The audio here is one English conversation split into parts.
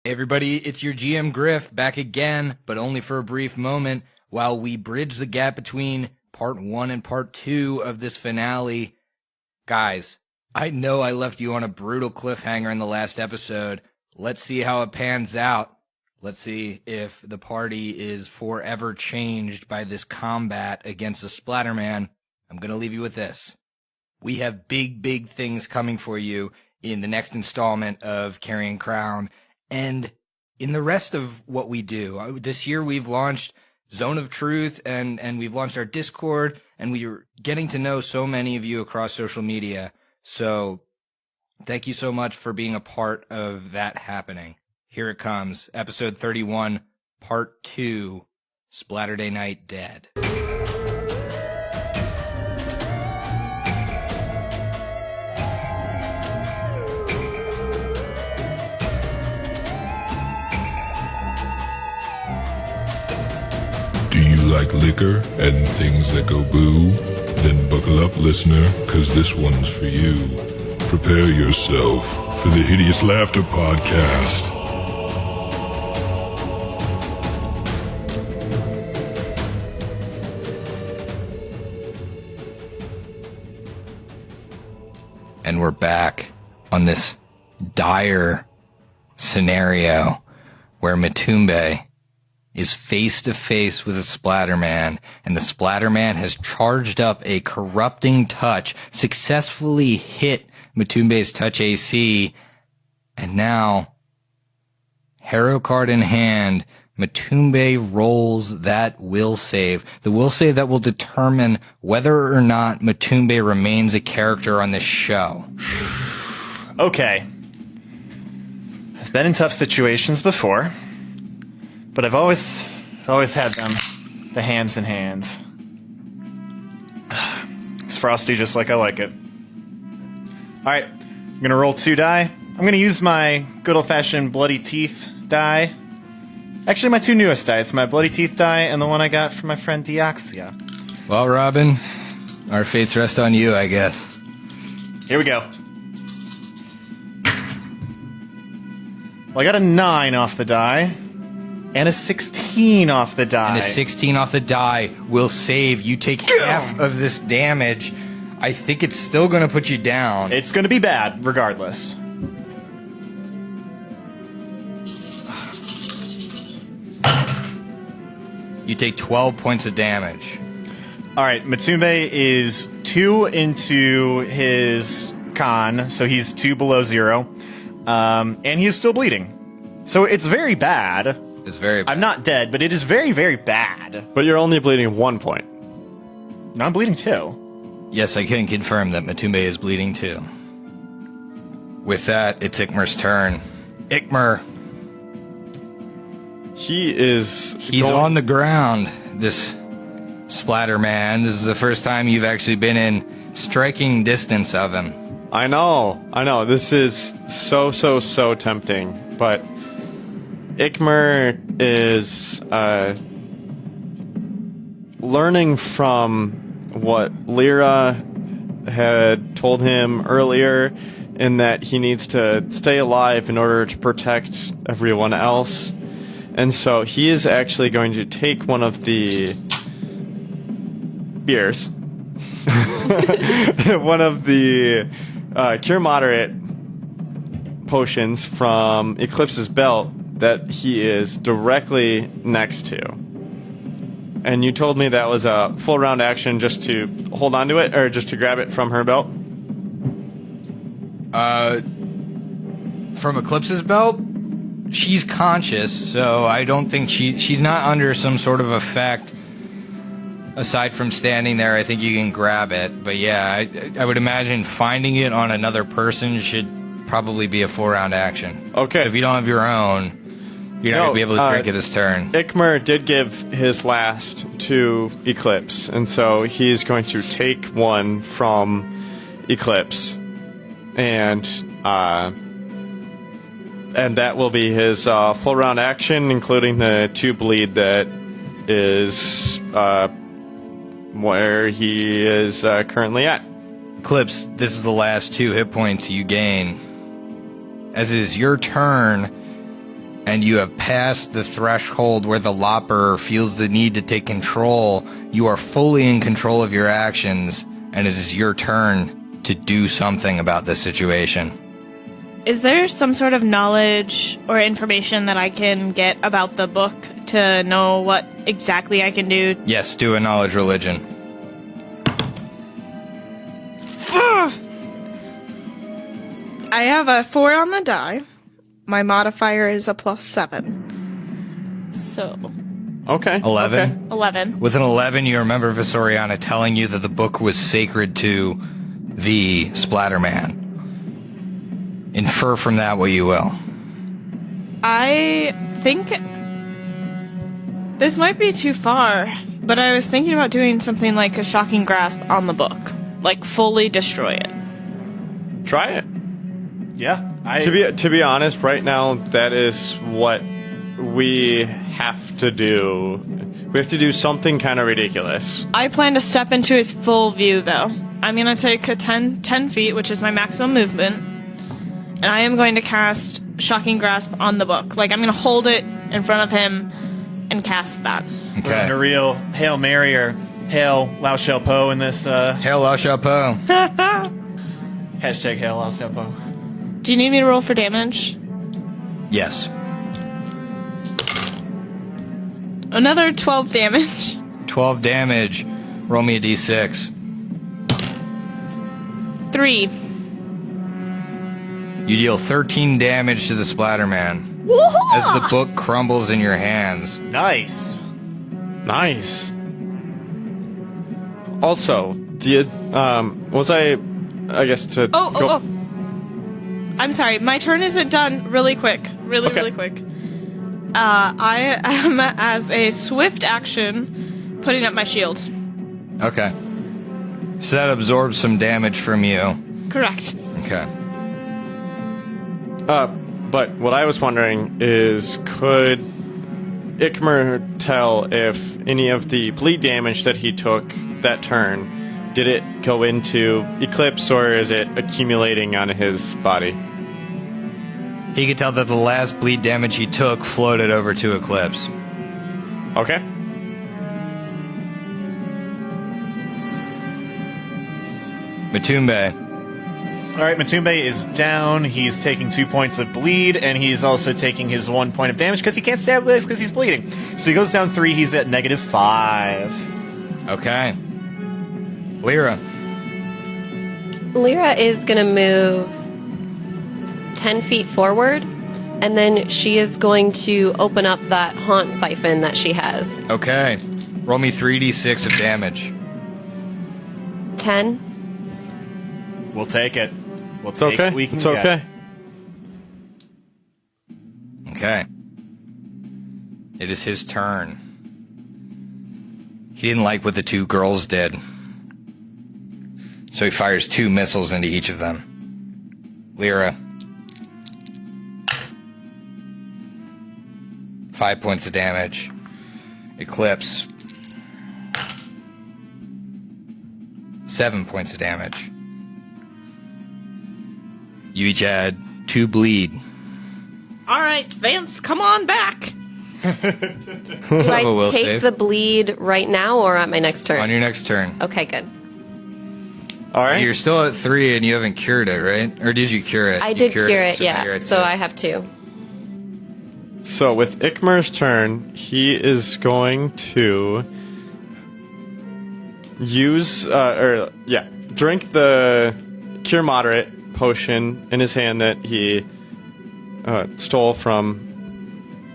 Hey everybody, it's your GM Griff back again, but only for a brief moment while we bridge the gap between part 1 and part 2 of this finale. Guys, I know I left you on a brutal cliffhanger in the last episode. Let's see how it pans out. Let's see if the party is forever changed by this combat against the Splatterman. I'm going to leave you with this. We have big things coming for you in the next installment of Carrion Crown. And in the rest of what we do, this year we've launched Zone of Truth and we've launched our Discord, and we are getting to know so many of you across social media. So thank you so much for being a part of that happening. Here it comes, episode 31, part 2, Splatterday Night Dead. Like liquor and things that go boo? Then buckle up, listener, cause this one's for you. Prepare yourself for the Hideous Laughter Podcast. And we're back on this dire scenario where Matumbe is face-to-face with a Splatterman, and the Splatterman has charged up a corrupting touch, successfully hit Matumbe's touch AC, and now, Harrow card in hand, Matumbe rolls that will save. The will save that will determine whether or not Matumbe remains a character on this show. Okay. I've been in tough situations before, but I've always had them, the hams in hands. It's frosty just like I like it. Alright, I'm gonna roll 2 die. I'm gonna use my good old-fashioned Bloody Teeth die. Actually, my 2 newest die. It's my Bloody Teeth die and the one I got from my friend Deoxia. Well, Robin, our fates rest on you, I guess. Here we go. Well, I got a 9 off the die. And a 16 off the die. And a 16 off the die will save. You take half of this damage. I think it's still going to put you down. It's going to be bad, regardless. You take 12 points of damage. All right, Matumbe is 2 into his con, so he's 2 below 0. And he is still bleeding. So it's very bad. It's very bad. I'm not dead, but it is very, very bad. But you're only bleeding 1 point. No, I'm bleeding 2. Yes, I can confirm that Matumbe is bleeding too. With that, it's Ikmer's turn. Ikmer. He's on the ground, this Splatterman. This is the first time you've actually been in striking distance of him. I know. This is so tempting, but Ikmer is learning from what Lyra had told him earlier, in that he needs to stay alive in order to protect everyone else. And so he is actually going to take one of the beers, one of the Cure Moderate potions from Eclipse's belt that he is directly next to. And you told me that was a full round action just to hold on to it, or just to grab it from her belt? From Eclipse's belt? She's conscious, so I don't think she's not under some sort of effect. Aside from standing there, I think you can grab it. But yeah, I would imagine finding it on another person should probably be a full round action. Okay. If you don't have your own, you're not going to be able to drink it this turn. Ikmer did give his last to Eclipse, and so he's going to take one from Eclipse, and that will be his full round action, including the 2 bleed that is where he is currently at. Eclipse, this is the last 2 hit points you gain. As it is your turn, and you have passed the threshold where the Lopper feels the need to take control, you are fully in control of your actions, and it is your turn to do something about this situation. Is there some sort of knowledge or information that I can get about the book to know what exactly I can do? Yes, do a knowledge religion. I have a 4 on the die. My modifier is a +7. So, Okay. 11. Okay. 11. With an 11, you remember Visoriana telling you that the book was sacred to the Splatterman. Infer from that what you will. I think this might be too far, but I was thinking about doing something like a shocking grasp on the book. Like, fully destroy it. Try it. Yeah. To be honest, right now, that is what we have to do. We have to do something kind of ridiculous. I plan to step into his full view, though. I'm going to take a 10 feet, which is my maximum movement, and I am going to cast Shocking Grasp on the book. Like, I'm going to hold it in front of him and cast that. Okay. A real Hail Mary or Hail Lao Shao Po in this. Hail La Chapeau. Hashtag Hail Lao Shao Po. Do you need me to roll for damage? Yes. Another 12 damage. 12 damage. Roll me a d6. 3. You deal 13 damage to the Splatterman as the book crumbles in your hands. Nice. Nice. Also, was I guess to Oh. I'm sorry, my turn isn't done. Really quick. Really quick. I am, as a swift action, putting up my shield. Okay. So that absorbs some damage from you. Correct. Okay. But what I was wondering is, could Ikmer tell if any of the bleed damage that he took that turn, did it go into Eclipse, or is it accumulating on his body? He could tell that the last bleed damage he took floated over to Eclipse. Okay. Matumbe. All right, Matumbe is down. He's taking 2 points of bleed, and he's also taking his 1 point of damage because he can't stab this because he's bleeding. So he goes down 3. He's at -5. Okay. Lyra. Lyra is going to move 10 feet forward, and then she is going to open up that haunt siphon that she has. Okay. Roll me 3d6 of damage. 10. We'll take it. We'll It's take okay. what we can It's get. okay. Okay. It is his turn. He didn't like what the 2 girls did. So he fires 2 missiles into each of them. Lyra. 5 points of damage. Eclipse. 7 points of damage. You each had 2 bleed. All right, Vance, come on back. Do I will take save. the bleed right now or at my next turn? On your next turn. Okay, good. All right. You're still at 3 and you haven't cured it, right? Or did you cure it? I You did cured cure it, so now yeah. you're at So 2. I have 2. So with Ikmer's turn, he is going to use, drink the Cure Moderate potion in his hand that he stole from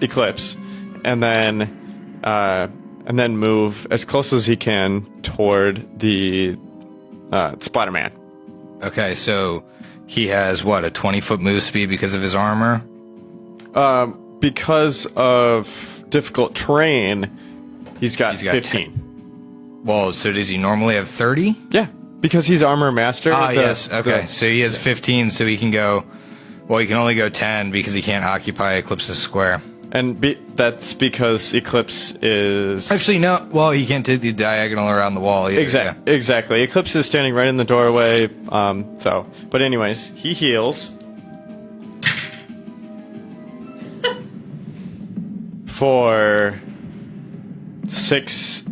Eclipse, and then move as close as he can toward the Splatterman. Okay, so he has, what, a 20-foot move speed because of his armor? Because of difficult terrain, he's got 15. Well, so does he normally have 30? Yeah, because he's armor master. Yes, okay. So he has 15, so he can go... Well, he can only go 10 because he can't occupy Eclipse's square. And that's because Eclipse is... Actually, no. Well, he can't take the diagonal around the wall either. Exactly. Eclipse is standing right in the doorway. But anyways, he heals. for 6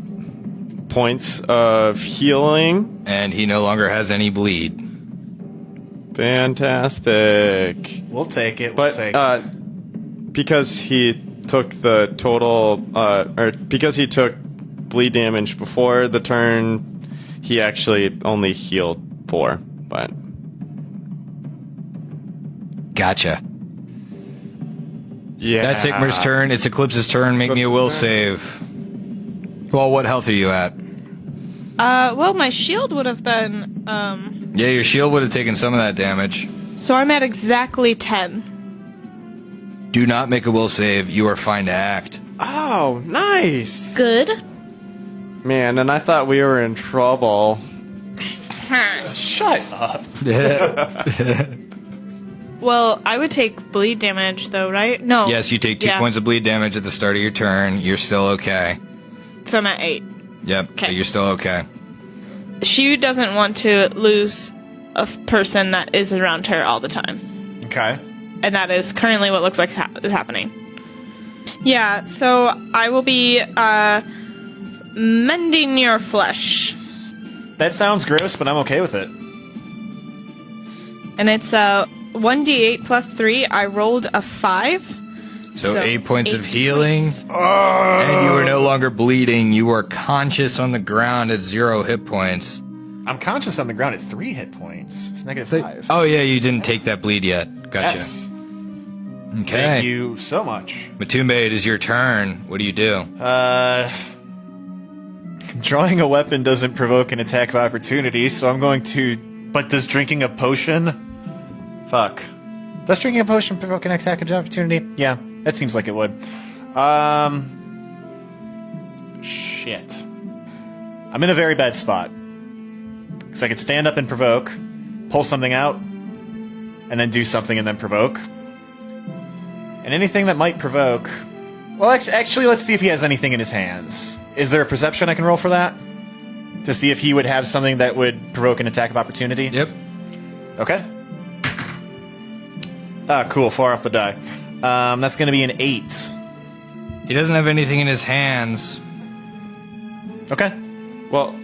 points of healing. And he no longer has any bleed. Fantastic. We'll take it. Because he took the total, or because he took bleed damage before the turn, he actually only healed 4. But Gotcha. yeah, That's Sigmar's turn. It's Eclipse's turn. Make me a will save. Well, what health are you at? Well, my shield would have been, Yeah, your shield would have taken some of that damage. so I'm at exactly 10. Do not make a will save. You are fine to act. Oh, nice. Good. Man, and I thought we were in trouble. Shut up. Well, I would take bleed damage, though, right? No. Yes, you take 2 Yeah. points of bleed damage at the start of your turn. You're still okay. So I'm at 8. Yep, Okay. but you're still okay. She doesn't want to lose a person that is around her all the time. Okay. And that is currently what looks like is happening. Yeah, so I will be mending your flesh. That sounds gross, but I'm okay with it. And it's 1d8 plus 3. I rolled a 5. So 8 points of 8 healing. points. And you are no longer bleeding. You are conscious on the ground at 0 hit points. I'm conscious on the ground at 3 hit points. It's -5. Oh, yeah, you didn't take that bleed yet. Gotcha. Yes. Okay. Thank you so much. Matumbe, it is your turn. What do you do? Drawing a weapon doesn't provoke an attack of opportunity, so I'm going to... But does drinking a potion... Fuck. Does drinking a potion provoke an attack of opportunity? Yeah, that seems like it would. Shit. I'm in a very bad spot. Because I could stand up and provoke, pull something out, and then do something and then provoke. And anything that might provoke... Well, actually, let's see if he has anything in his hands. Is there a perception I can roll for that? To see if he would have something that would provoke an attack of opportunity? Yep. Okay. Ah, cool. Far off the die. That's going to be an 8. He doesn't have anything in his hands. Okay. Well,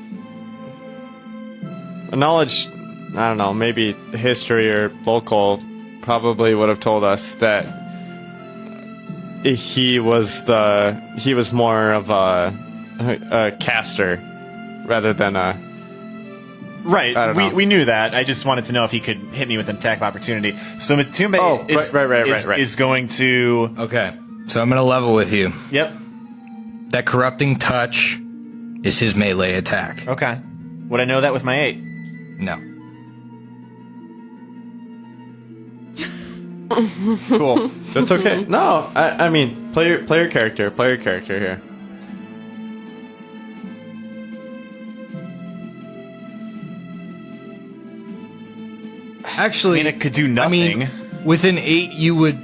knowledge, I don't know, maybe history or local probably would have told us that he was more of a caster rather than a... Right. I don't know. We knew that. I just wanted to know if he could hit me with an attack of opportunity. So Matumbe is going to... Okay. So I'm going to level with you. Yep. That corrupting touch is his melee attack. Okay. Would I know that with my 8? No. Cool. That's okay. No, I mean, play your character here. Actually, I mean, it could do nothing. I mean, with an 8, you would...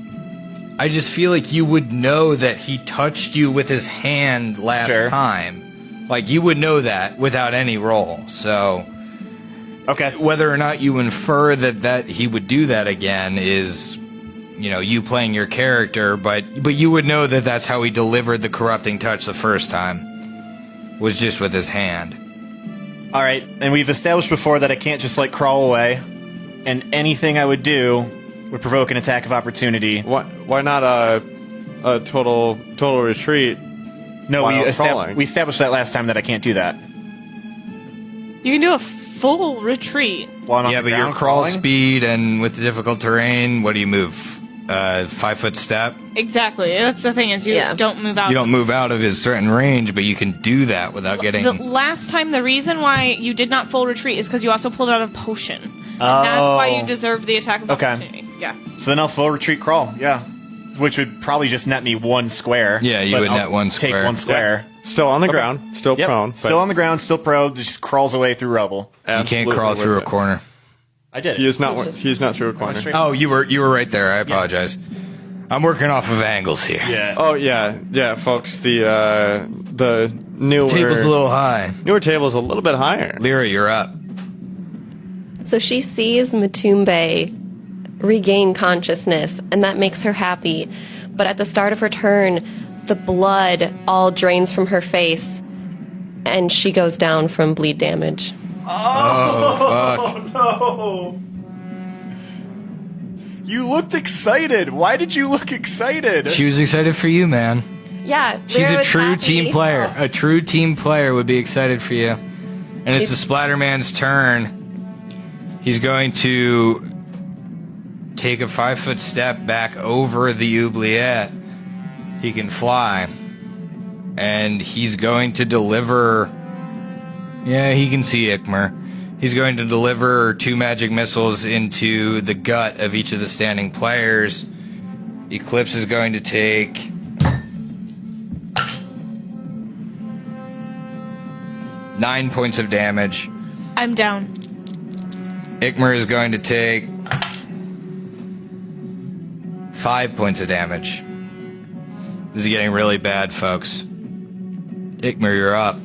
I just feel like you would know that he touched you with his hand last time. Like, you would know that without any roll. So, Okay. whether or not you infer that he would do that again is, you playing your character, but you would know that that's how he delivered the corrupting touch the first time. Was just with his hand. All right. And we've established before that I can't just, crawl away. And anything I would do would provoke an attack of opportunity. Why not a total retreat? No, While we crawling. established that last time that I can't do that. You can do a full retreat. While I'm on Yeah, the but your ground crawl crawling? speed and with the difficult terrain, what do you move? 5-foot step? Exactly. That's the thing is you Yeah. don't move out. You don't move out of his threatened range, but you can do that without getting... The last time, the reason why you did not full retreat is because you also pulled out a potion. And that's why you deserve the attack of Okay. opportunity. Yeah. So then I'll full retreat crawl, yeah. Which would probably just net me 1 square. Yeah, you but would I'll net 1 Take square. 1 square. Still on the ground, still Yep. prone. Still on the ground, still prone, just crawls away through rubble. You can't crawl through a corner. I did it. He is not through a corner. straight- Oh, you were right there. I apologize. I'm working off of angles here. Yeah. Oh yeah, folks. The newer Table's a little high. newer table's a little bit higher. Lyra, you're up. So she sees Matumbe regain consciousness, and that makes her happy. But at the start of her turn, the blood all drains from her face, and she goes down from bleed damage. Oh, fuck. No! You looked excited. Why did you look excited? She was excited for you, man. Yeah, She's Lyra a was true happy. team player. A true team player would be excited for you. And it's the Splatterman's turn. He's going to take a 5-foot step back over the oubliette. He can fly. And he's going to deliver... Yeah, he can see Ikmer. He's going to deliver 2 magic missiles into the gut of each of the standing players. Eclipse is going to take... 9 points of damage. I'm down. Ikmer is going to take 5 points of damage. This is getting really bad, folks. Ikmer, you're up.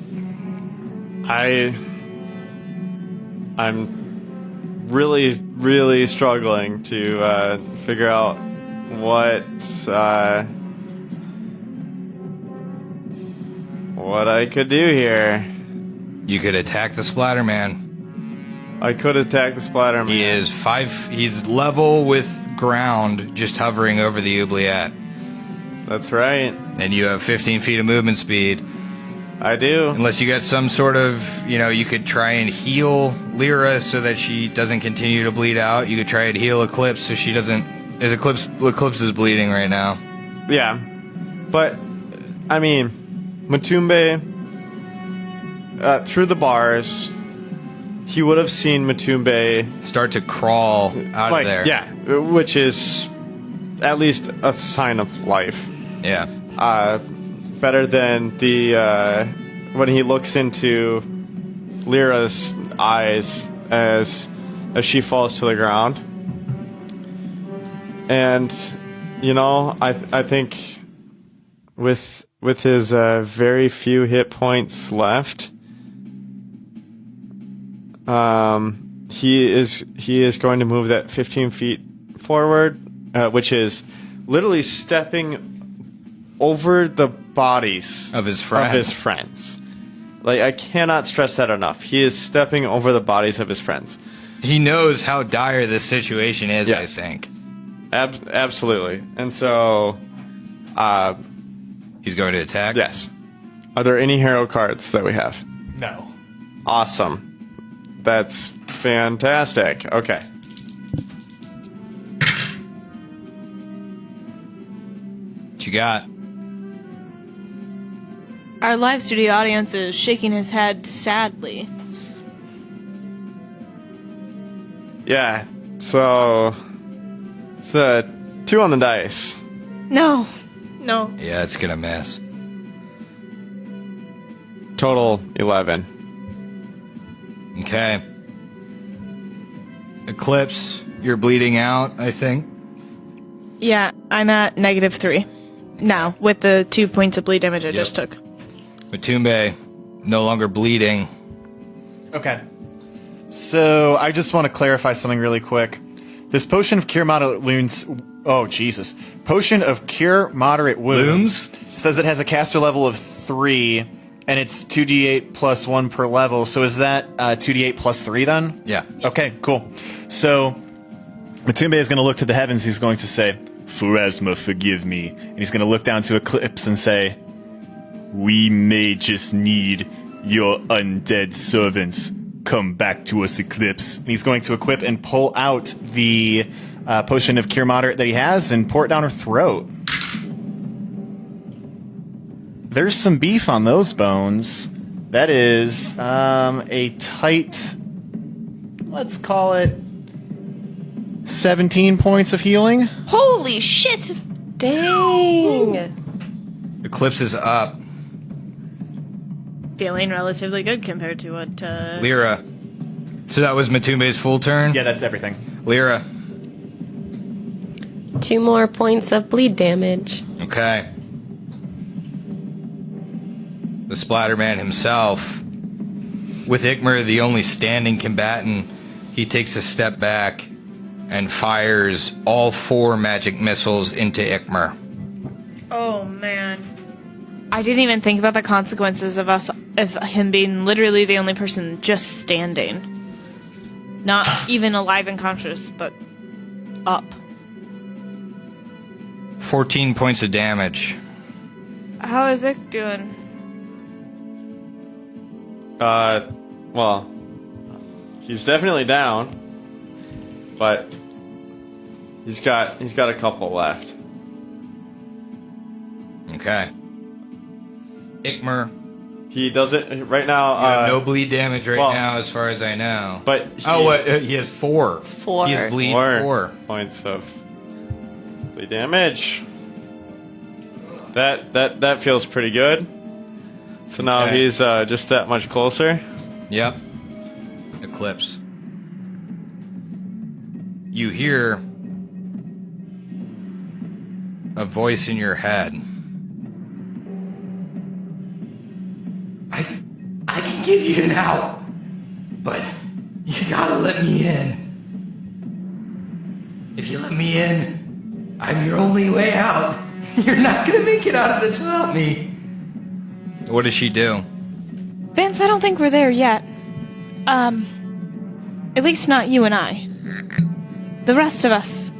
I'm really struggling to figure out what I could do here. You could attack the Splatterman. I could attack the Splatterman. He's level with ground, just hovering over the oubliette. That's right. And you have 15 feet of movement speed. I do. Unless you got some sort of, you could try and heal Lyra so that she doesn't continue to bleed out. You could try and heal Eclipse so she doesn't... Eclipse is bleeding right now. Yeah. But, I mean, Matumbe... through the bars, he would have seen Matumbe Start to crawl out of there. Yeah, which is at least a sign of life. Yeah. Better than the when he looks into Lyra's eyes as she falls to the ground. And I think with his very few hit points left, he is going to move that 15 feet forward, which is literally stepping over the bodies Of his friends. Like, I cannot stress that enough. He is stepping over the bodies of his friends. He knows how dire this situation is, Yeah. I think. Absolutely. And so, He's going to attack? yes. Are there any hero cards that we have? No. Awesome. That's fantastic. Okay. What you got? Our live studio audience is shaking his head sadly. Yeah. So, it's 2 on the dice. No. Yeah, it's gonna miss. Total 11. Okay. Eclipse, you're bleeding out, I think. Yeah, I'm at -3 now with the 2 points of bleed damage I just took. Matumbe, no longer bleeding. Okay. So I just want to clarify something really quick. This potion of cure moderate wounds. Oh Jesus! Potion of cure moderate wounds says it has a caster level of 3, and it's 2d8 plus 1 per level. So is that 2d8 plus 3 then? Yeah. Okay, cool. So Matumbe is going to look to the heavens. He's going to say, "Pharasma, forgive me," and he's going to look down to Eclipse and say, "We may just need your undead servants. Come back to us, Eclipse." And he's going to equip and pull out the potion of cure moderate that he has and pour it down her throat. There's some beef on those bones. That is a tight, let's call it 17 points of healing. Holy shit! Dang. Eclipse is up. Feeling relatively good compared to what. Lyra. So that was Matumbe's full turn? Yeah, that's everything. Lyra. 2 more points of bleed damage. Okay. The Splatterman himself, with Ikmer the only standing combatant, he takes a step back and fires all 4 magic missiles into Ikmer. Oh man. I didn't even think about the consequences of him being literally the only person just standing. Not even alive and conscious, but up. 14 points of damage. How is Ick doing? Well, he's definitely down, but he's got a couple left. Okay. Ikmer, He doesn't right now. you have no bleed damage right now, as far as I know. But he has 4. 4. He has bleed 4. points of bleed damage. That feels pretty good. So now Okay. he's just that much closer. Yep. Eclipse. You hear a voice in your head. I can give you an out, but you gotta let me in. If you let me in, I'm your only way out. You're not gonna make it out of this without me. What does she do? Vance, I don't think we're there yet. At least not you and I. The rest of us,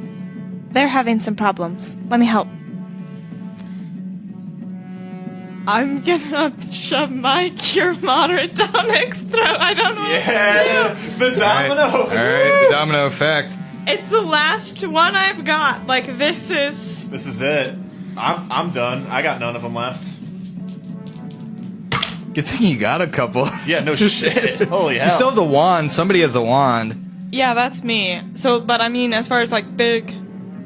they're having some problems. Let me help. I'm gonna shove my cure moderate down Nick's throat. I don't know what to do. The domino. All right, the domino effect. It's the last one I've got. Like, this is... This is it. I'm done. I got none of them left. Good thing you got a couple. Yeah, no shit. Holy hell. You still have the wand. Somebody has the wand. Yeah, that's me. So, but I mean, as far as, like, big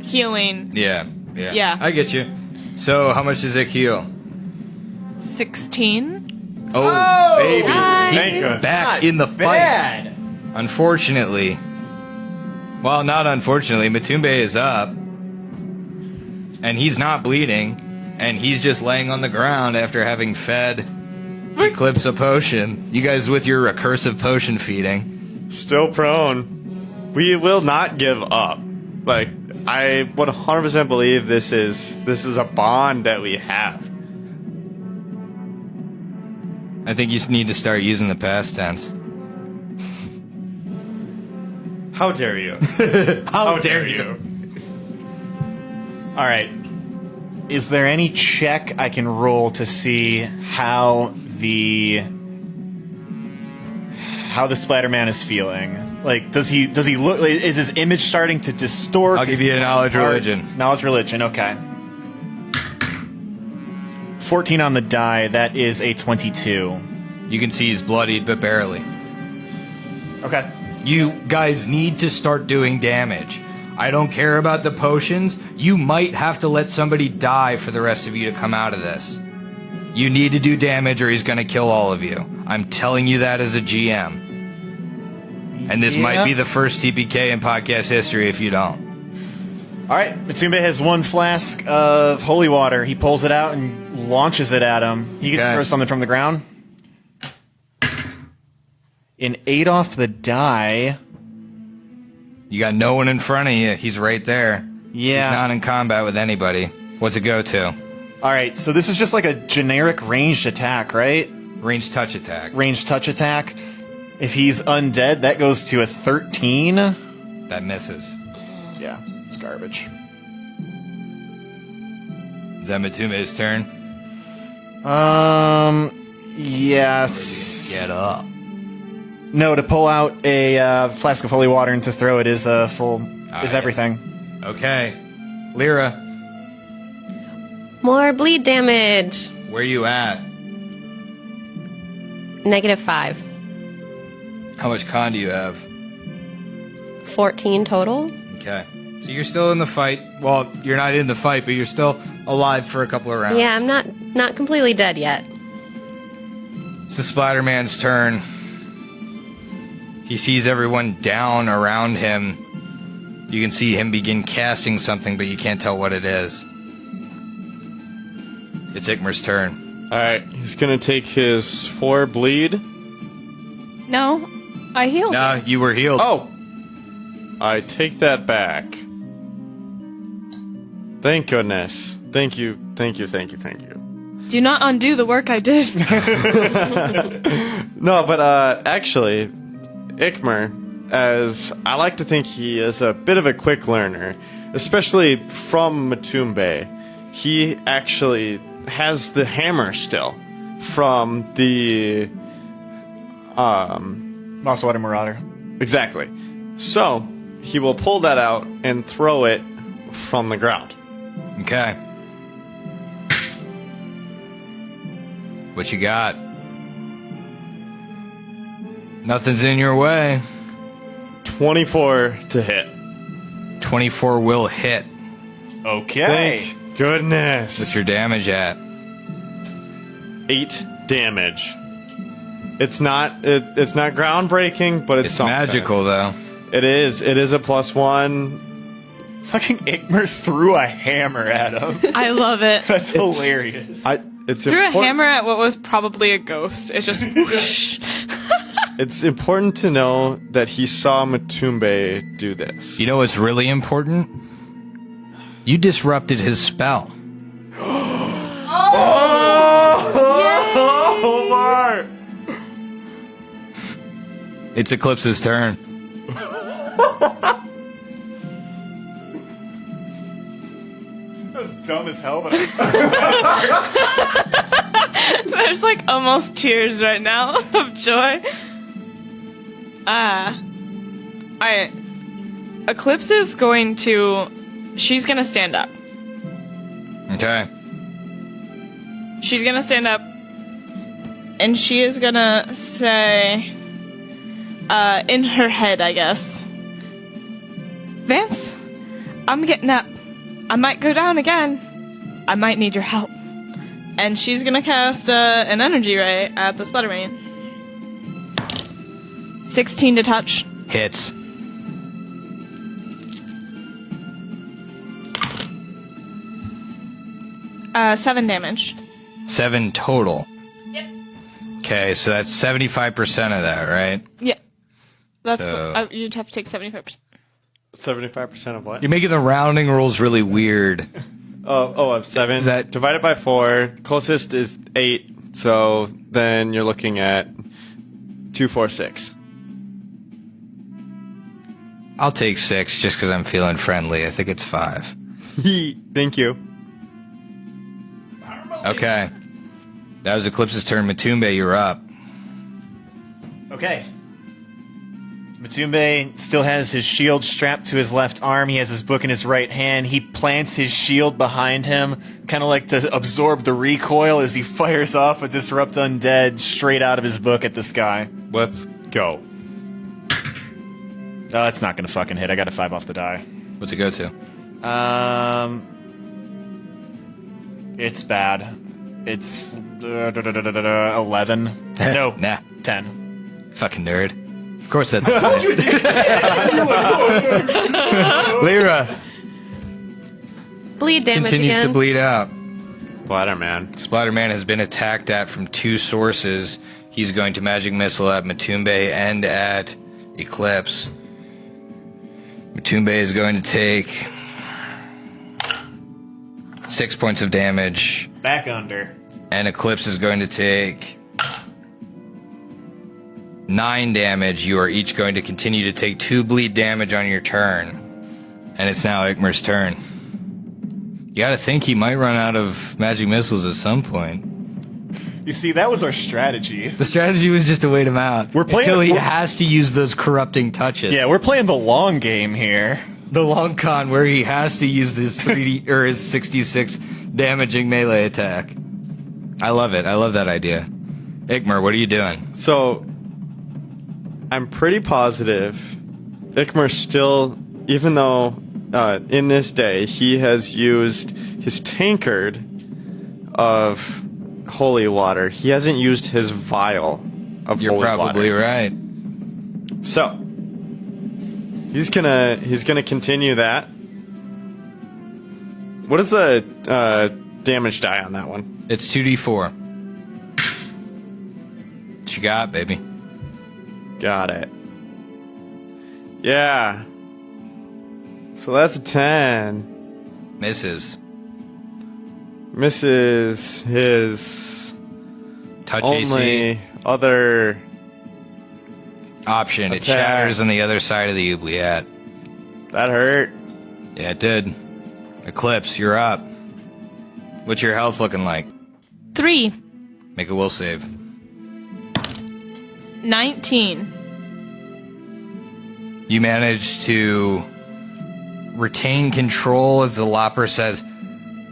healing... Yeah. Yeah. I get you. So, how much does it heal? 16? Oh, baby. Nice. He's back in the fight. Bad. Unfortunately. Well, not unfortunately. Matumbe is up. And he's not bleeding. And he's just laying on the ground after having fed Eclipse a potion. You guys with your recursive potion feeding. Still prone. We will not give up. Like, I 100% believe this is a bond that we have. I think you need to start using the past tense. How dare you? How dare you? All right. Is there any check I can roll to see how the Splatterman is feeling? Like, does he look? Is his image starting to distort? I'll give you a knowledge religion. Knowledge religion. Okay. 14 on the die. That is a 22. You can see he's bloodied, but barely. Okay. You guys need to start doing damage. I don't care about the potions. You might have to let somebody die for the rest of you to come out of this. You need to do damage or he's going to kill all of you. I'm telling you that as a GM. And this might be the first TPK in podcast history if you don't. All right. Matumbe has one flask of holy water. He pulls it out and launches it at him. He can throw something from the ground. An 8 off the die. You got no one in front of you. He's right there. Yeah. He's not in combat with anybody. What's it go to? All right, so this is just like a generic ranged attack, right? Ranged touch attack. Ranged touch attack. If he's undead, that goes to a 13. That misses. Yeah, it's garbage. Is that Matumbe's turn? Yes. Get up. No, to pull out a flask of holy water and to throw it is full. Is everything. Okay. Lyra, More bleed damage. where you at? -5. How much con do you have? 14 total. Okay. So you're still in the fight. Well, you're not in the fight, but you're still alive for a couple of rounds. Yeah, I'm not completely dead yet. It's the Splatterman's turn. He sees everyone down around him. You can see him begin casting something, but you can't tell what it is. It's Ikmer's turn. Alright, he's gonna take his 4 bleed. No, I healed. No, you were healed. Oh! I take that back. Thank goodness. Thank you. Do not undo the work I did. No, but actually, Ikmer, as I like to think he is a bit of a quick learner, especially from Matumbe. He actually has the hammer still from the Mosswater Marauder. exactly. So he will pull that out and throw it from the ground. Okay. What you got? Nothing's in your way. 24 to hit. 24 will hit. Okay. Thank goodness. What's your damage at? 8 damage. It's not groundbreaking, but It's something. magical, though. It is. It is a +1. Fucking Ikmer threw a hammer at him. I love it. That's hilarious. It's Threw a important. hammer at what was probably a ghost. It just whoosh. It's important to know that he saw Matumbe do this. You know what's really important? You disrupted his spell. Omar! It's Eclipse's turn. That was dumb as hell, but There's like almost tears right now of joy. Alright. Eclipse is going to... She's gonna stand up. Okay. She's gonna stand up. And she is gonna say... in her head, I guess. Vance, I'm getting up. I might go down again. I might need your help. And she's gonna cast an energy ray at the Splatterman. 16 to touch. Hits. Uh, 7 damage. 7 total. Yep. Okay, so that's 75% of that, right? Yeah. That's So- what, you'd have to take 75%. 75% of what? You're making the rounding rules really weird. Of 7. Is that- divided by 4? Closest is 8. So then you're looking at 2, 4, 6. I'll take 6 just because I'm feeling friendly. I think it's 5. Thank you. Okay. That was Eclipse's turn. Matumbe, you're up. okay. Matumbe still has his shield strapped to his left arm. He has his book in his right hand. He plants his shield behind him, kind of like to absorb the recoil as he fires off a Disrupt Undead straight out of his book at this guy. Let's go. Oh, that's not going to fucking hit. I got a 5 off the die. What's it go to? It's bad. It's 11. No, Nah. 10. Fucking nerd. Of course that's Lyra Bleed damage continues again. to bleed out. Splatterman. Splatterman has been attacked at from 2 sources. He's going to Magic Missile at Matumbe and at Eclipse. Matumbe is going to take 6 points of damage, Back under. and Eclipse is going to take 9 damage. You are each going to continue to take 2 bleed damage on your turn. And it's now Ikmer's turn. You gotta think he might run out of magic missiles at some point. You see, that was our strategy. The strategy was just to wait him out. We're playing- until he we're- has to use those corrupting touches. Yeah, we're playing the long game here. The long con where he has to use this 3D or his 66 damaging melee attack. I love it. I love that idea. Ikmer, what are you doing? So, I'm pretty positive Ikmer still, even though in this day he has used his tankard of holy water, he hasn't used his vial of You're holy probably water. right. So, he's gonna continue that. What is the damage die on that one? It's 2d4. What you got, baby? Got it. Yeah. So that's a 10. Misses. misses his Touch only AC other option. It attack. shatters on the other side of the oubliette. That hurt. Yeah, it did. Eclipse, you're up. What's your health looking like? 3. Make a will save. 19. You manage to retain control as the Lopper says,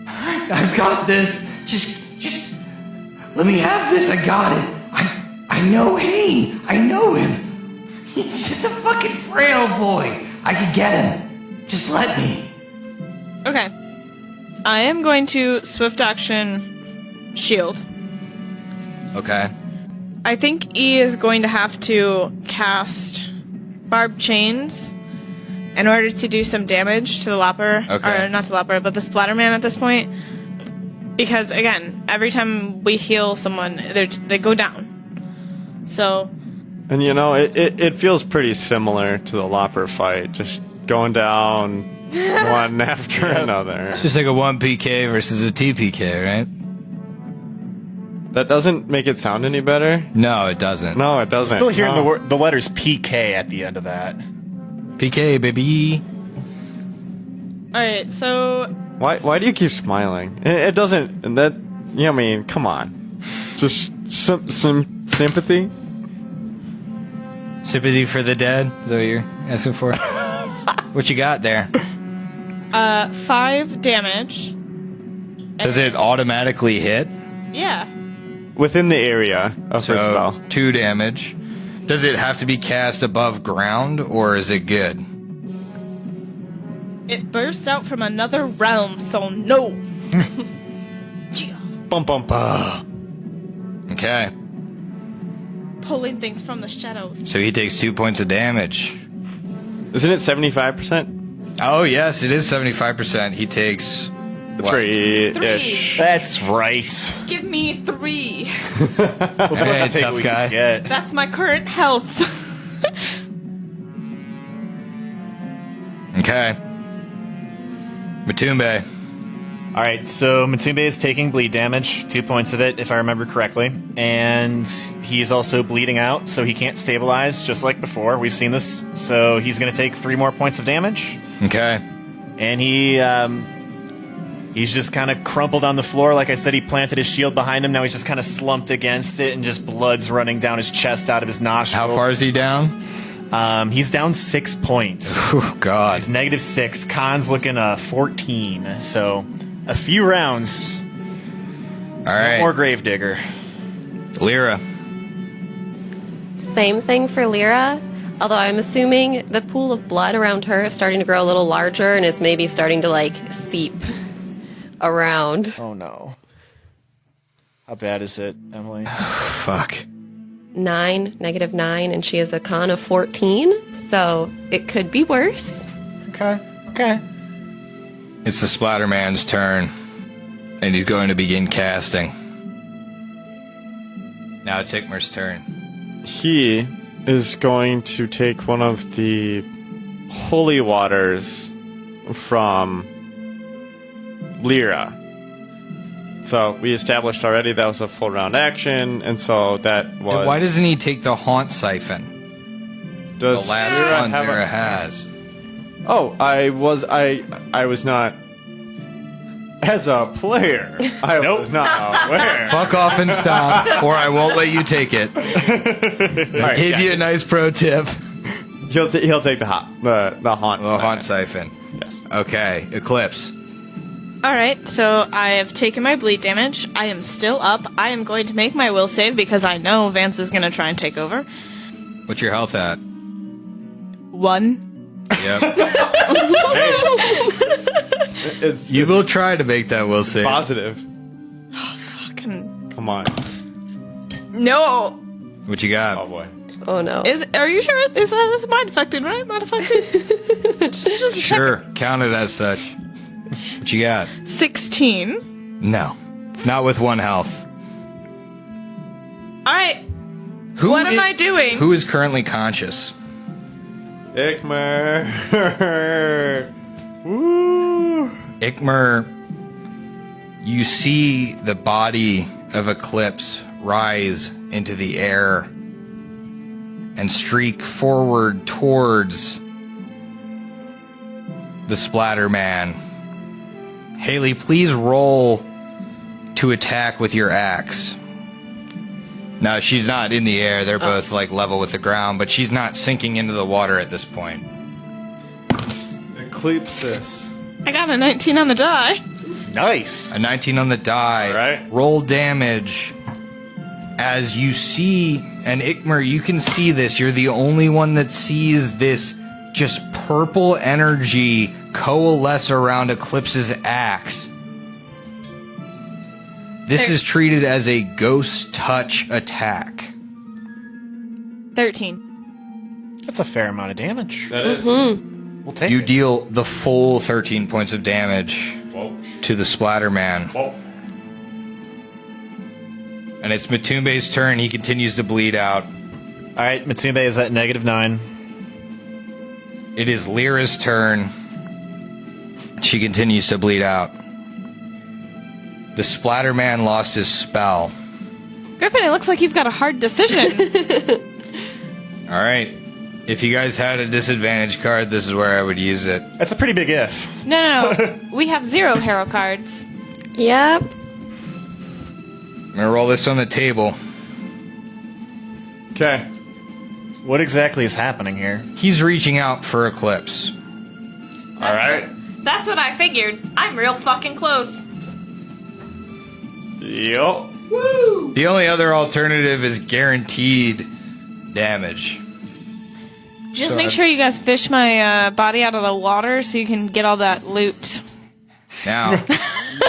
I've got this. Just let me have this. I got it. I know Hayne. I know him. He's just a fucking frail boy. I can get him. Just let me. Okay. I am going to swift action shield. Okay. I think E is going to have to cast barbed chains in order to do some damage to the Lopper. Okay. Or not to the Lopper, but the Splatterman at this point. Because, again, every time we heal someone, they go down. So, And you know, it feels pretty similar to the Lopper fight, just going down one after another. It's just like a 1 PK versus a 2 PK, right? That doesn't make it sound any better. No, it doesn't. No, it doesn't. Still hearing No. the letters PK at the end of that. PK, baby. alright, so Why do you keep smiling? It doesn't. And that. Yeah, I mean, come on. Just some sympathy. Sympathy for the dead? Is that what you're asking for? What you got there? 5 damage. Does it automatically hit? Yeah. Within the area of her So, spell. 2 damage. Does it have to be cast above ground, or is it good? It bursts out from another realm, so no. Bum bum bum. Okay. Pulling things from the shadows. So he takes 2 points of damage. Isn't it 75%? Oh, yes, it is 75%. He takes... what? 3-ish. That's right. Give me 3. Okay, I'll take tough what we guy. can get. That's my current health. Okay. Matumbe. All right, so Matumbe is taking bleed damage, 2 points of it, if I remember correctly, and he's also bleeding out, so he can't stabilize, just like before. We've seen this, so he's going to take 3 more points of damage, Okay. and he's just kind of crumpled on the floor. Like I said, he planted his shield behind him. Now he's just kind of slumped against it, and just blood's running down his chest, out of his nostrils. How far is he down? He's down 6 points. Oh, God. He's -6. Khan's looking 14, so a few rounds. All right. More Gravedigger. Lyra. Same thing for Lyra, although I'm assuming the pool of blood around her is starting to grow a little larger and is maybe starting to, like, seep around. Oh no. How bad is it, Emily? Fuck. -9, and she has a con of 14, so it could be worse. Okay. It's the Splatterman's turn, and he's going to begin casting. Now it's Ikmer's turn. He is going to take one of the holy waters from Lyra. So we established already that was a full round action, and so that was. And why doesn't he take the Haunt Siphon? The does last Lyra one have Lyra a- has. Oh, I was not. As a player, I was not aware. Fuck off and stop, or I won't let you take it. All right, Gave you a nice pro tip. he'll take the haunt. The haunt. The Haunt Siphon. Yes. Okay, Eclipse. Alright, so I have taken my bleed damage. I am still up. I am going to make my will save because I know Vance is going to try and take over. What's your health at? 1. Yep. It's You will try to make that will save. positive. Fucking... Come on. No! What you got? Oh boy. Oh no. Are you sure? That's mind affecting, right? Mind affecting? just Sure, count it as such. What you got? 16. No, not with 1 health. Alright, Who what am I doing? Who is currently conscious? Ikmer. Woo. Ikmer, You see the body of Eclipse rise into the air and streak forward towards the Splatterman. Haley, please roll to attack with your axe. No, she's not in the air. They're both like level with the ground, but she's not sinking into the water at this point. Eclipsis. I got a 19 on the die. Nice. A 19 on the die. All right. Roll damage. As you see, and Ikmer, you can see this. You're the only one that sees this just purple energy coalesce around Eclipse's axe. This is treated as a ghost touch attack. 13. That's a fair amount of damage. That is. We'll take You it. deal the full 13 points of damage to the Splatterman. And it's Matumbe's turn. He continues to bleed out. All right, Matumbe is at -9. It is Lyra's turn. She continues to bleed out. The Splatterman lost his spell. Griffin, it looks like you've got a hard decision. All right. If you guys had a disadvantage card, this is where I would use it. That's a pretty big if. No. We have 0 Harrow cards. Yep. I'm going to roll this on the table. Okay. What exactly is happening here? He's reaching out for Eclipse. All right. That's what I figured. I'm real fucking close. Yup. The only other alternative is guaranteed damage. Just make sure you guys fish my body out of the water so you can get all that loot. Now,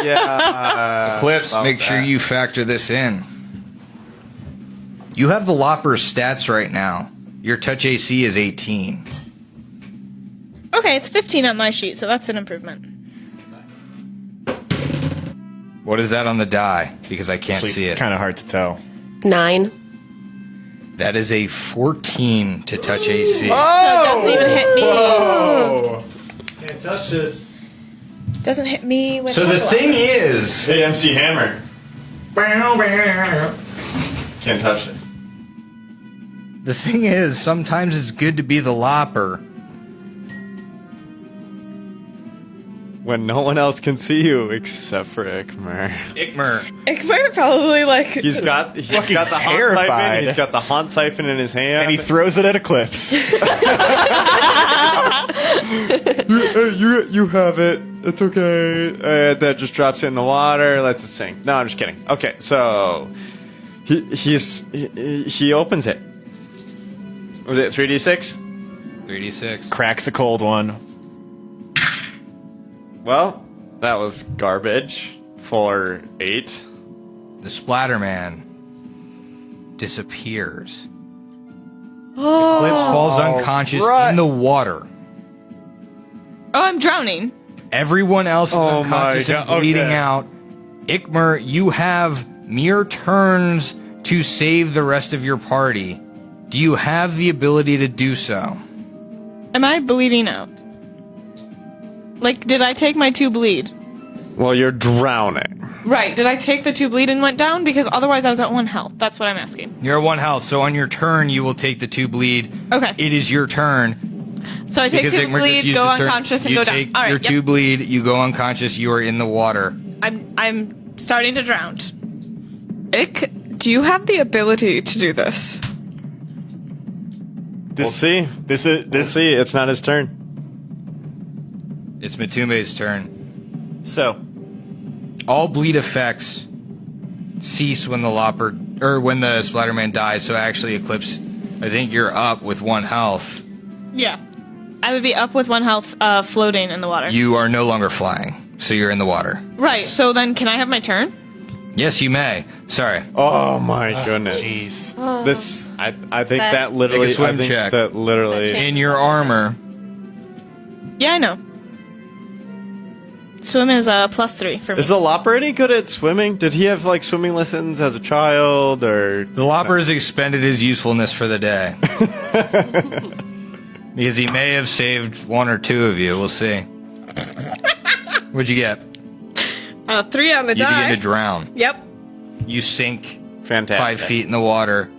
Yeah. Eclipse, make sure you factor this in. You have the Lopper's stats right now. Your touch AC is 18. Okay, it's 15 on my sheet, so that's an improvement. What is that on the die? Because I can't see it. Kind of hard to tell. 9. That is a 14 to touch AC. So it doesn't even hit me. Oh. Can't touch this. Doesn't hit me with So the thing is, Hey, MC Hammer. Can't touch this. sometimes it's good to be the Lopper. When no one else can see you except for Ikmer. Ikmer. Ikmer probably like. He's got the Fucking haunt terrified. siphon. He's got the haunt siphon in his hand. And he throws it at Eclipse. you have it. It's okay. That just drops it in the water. Lets it sink. No, I'm just kidding. Okay, so he opens it. Was it 3d6? 3d6. Cracks a cold one. Well, that was garbage for 8. The Splatterman disappears. Eclipse falls unconscious in the water. Oh, I'm drowning. Everyone else is Oh unconscious my and God, bleeding okay. out. Ikmer, you have mere turns to save the rest of your party. Do you have the ability to do so? Am I bleeding out? Like, did I take my 2 bleed? Well, you're drowning. Right. Did I take the 2 bleed and went down? Because otherwise I was at 1 health. That's what I'm asking. You're at 1 health, so on your turn you will take the 2 bleed. Okay. It is your turn. So I take Because 2 Ikmer just bleed, used go his turn. unconscious, and You go down. take All right. your Yep. 2 bleed, you go unconscious, you are in the water. I'm starting to drown. Ick, do you have the ability to do this? We'll see. We'll see. It's not his turn. It's Matumbe's turn. So, All bleed effects cease when the when the Splatterman dies, so actually Eclipse, I think you're up with 1 health. Yeah. I would be up with 1 health, floating in the water. You are no longer flying, so you're in the water. Right, so then can I have my turn? Yes, you may. Sorry. Oh my goodness. jeez. This I think That- that literally Make a swim I think check. that literally In your armor, Yeah, I know. Swim is a +3 for me. Is the Lopper any good at swimming? Did he have like swimming lessons as a child or the Lopper has expended his usefulness for the day. Because he may have saved 1 or 2 of you. We'll see. What'd you get? 3 on the You die. begin to drown. Yep. You sink Fantastic. 5 feet in the water.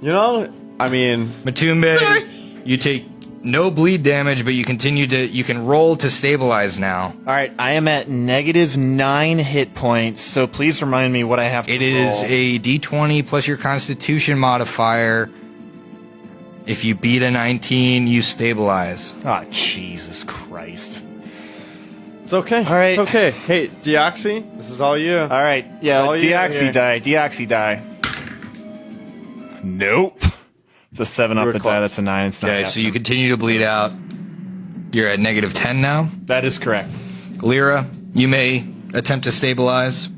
You know, I mean, Matumbe, Sorry. you take no bleed damage, but you can roll to stabilize now. All right, I am at -9 hit points, so please remind me what I have to It is roll. a d20 plus your constitution modifier. If you beat a 19, you stabilize. Oh, Jesus Christ. it's okay. All right. It's okay. Hey, Deoxy, this is all you. All right, yeah, Oh, yeah, Deoxy yeah. die. Nope. It's a 7 You off were the close. die, that's a 9. It's not Okay, so happening. you continue to bleed out. You're at -10 now. That is correct. Lyra, you may attempt to stabilize.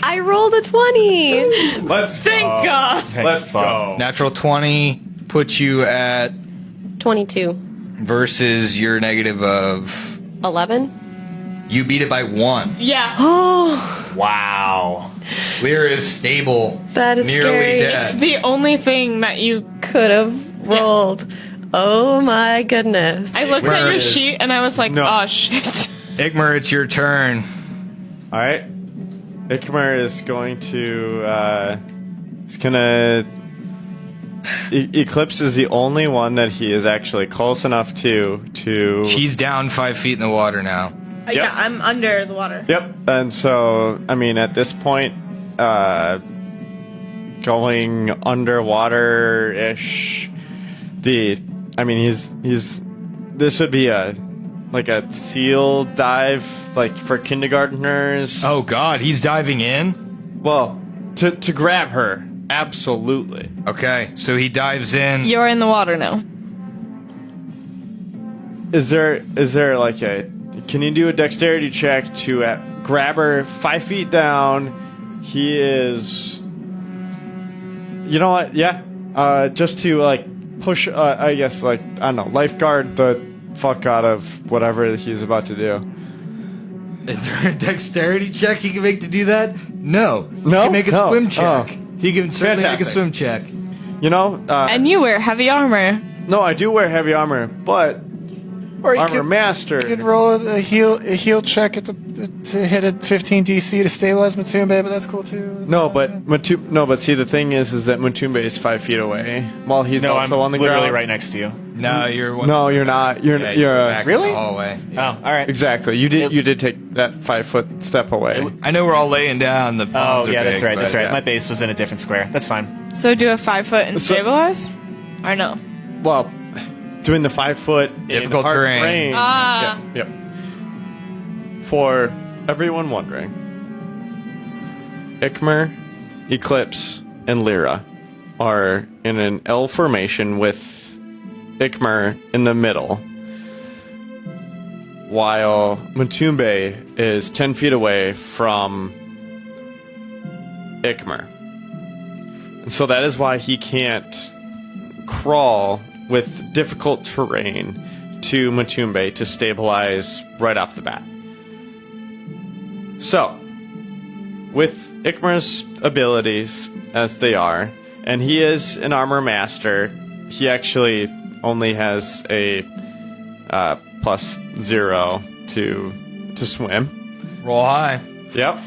I rolled a 20. Let's Thank God. Let's go. Natural 20 puts you at 22. versus your negative of... 11. You beat it by 1. Yeah. Oh, Wow. Lyra is stable. That is nearly scary. dead. The only thing that you... could have rolled. Oh my goodness. I looked Where at your is- sheet and I was like, No. oh, shit. Igmar, it's your turn. All right. Ikmar is going to. He's gonna. Eclipse is the only one that he is actually close enough to. She's down 5 feet in the water now. Yeah, I'm under the water. Yep. And so, I mean, at this point, going underwater-ish, this would be a seal dive, like for kindergartners. Oh God, he's diving in? Well, to grab her, absolutely. Okay, so he dives in. You're in the water now. Is there like a? Can you do a dexterity check to grab her 5 feet down? He is. You know what? Yeah. Just to like push. I guess like I don't know. Lifeguard the fuck out of whatever he's about to do. Is there a dexterity check he can make to do that? No. He No? can make a No. swim check. Oh. He can certainly make a Fantastic. swim check. You know. And you wear heavy armor. No, I do wear heavy armor, but Or you armor could, master. you could roll a heal check to hit a 15 DC to stabilize Matumbe, but that's cool too. No, but see, the thing is that Matumbe is 5 feet away while he's No, also I'm on the literally ground. right next to you. No, you're one. No, you're not. You're back Really? in the hallway. Oh, all right. exactly. You did take that 5 foot step away. I know we're all laying down. The Oh, palms are yeah, that's big, right. That's but- right. yeah. My base was in a different square. That's fine. So do a 5 foot and So- stabilize? Or no? Well, doing the 5 foot Difficult in hard terrain. Ah. Yep. For everyone wondering, Ikmar, Eclipse, and Lyra are in an L formation with Ikmar in the middle, while Matumbe is 10 feet away from Ikmar. And so that is why he can't crawl with difficult terrain to Matumbe to stabilize right off the bat. So, with Ikmar's abilities as they are, and he is an armor master, he actually only has a +0 to swim. Roll high. Yep.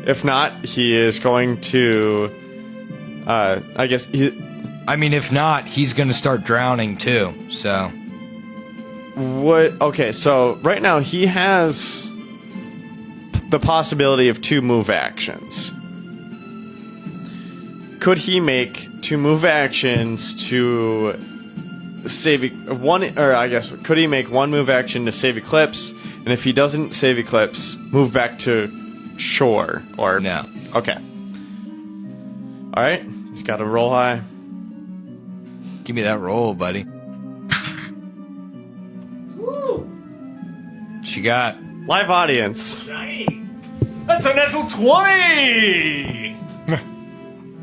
If not, he is going to. I guess he. I mean, if not, he's going to start drowning too. So What? Okay, so right now he has the possibility of 2 move actions. Could he make 2 move actions to save one? Or I guess could he make 1 move action to save Eclipse? And if he doesn't save Eclipse, move back to shore or no. Okay. All right. He's got to roll high. Give me that roll, buddy. She got. Live audience. That's a natural 20!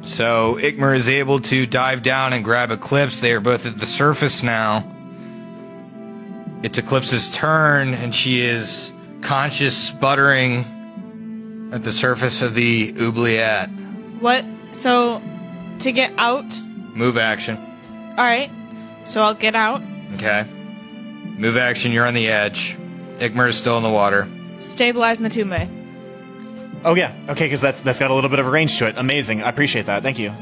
So, Ikmar is able to dive down and grab Eclipse. They are both at the surface now. It's Eclipse's turn, and she is conscious, sputtering at the surface of the oubliette. What? So, to get out? Move action. Alright. So I'll get out. Okay. Move action, you're on the edge. Ikmer is still in the water. Stabilize Matume. Oh yeah, okay, because that's got a little bit of a range to it. Amazing, I appreciate that. Thank you.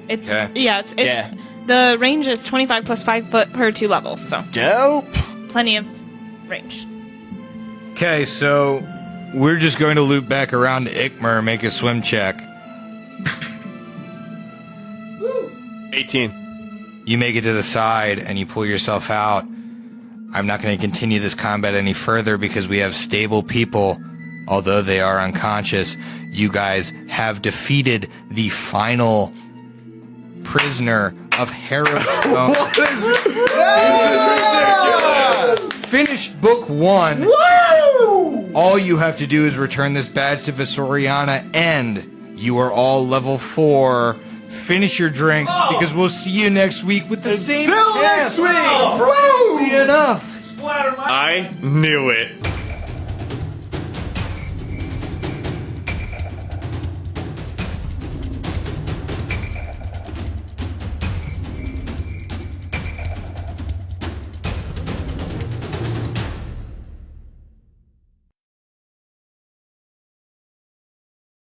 It's Okay. it's Yeah. the range is 25 plus 5 foot per 2 levels, so Dope. plenty of range. Okay, so we're just going to loop back around to Ikmer, make a swim check. 18. You make it to the side and you pull yourself out. I'm not going to continue this combat any further because we have stable people, although they are unconscious. You guys have defeated the final prisoner of Harrowstone. Finished book 1. All you have to do is return this badge to Visoriana, and you are all level 4. Finish your drinks because we'll see you next week with the same cast. Probably enough. I knew it.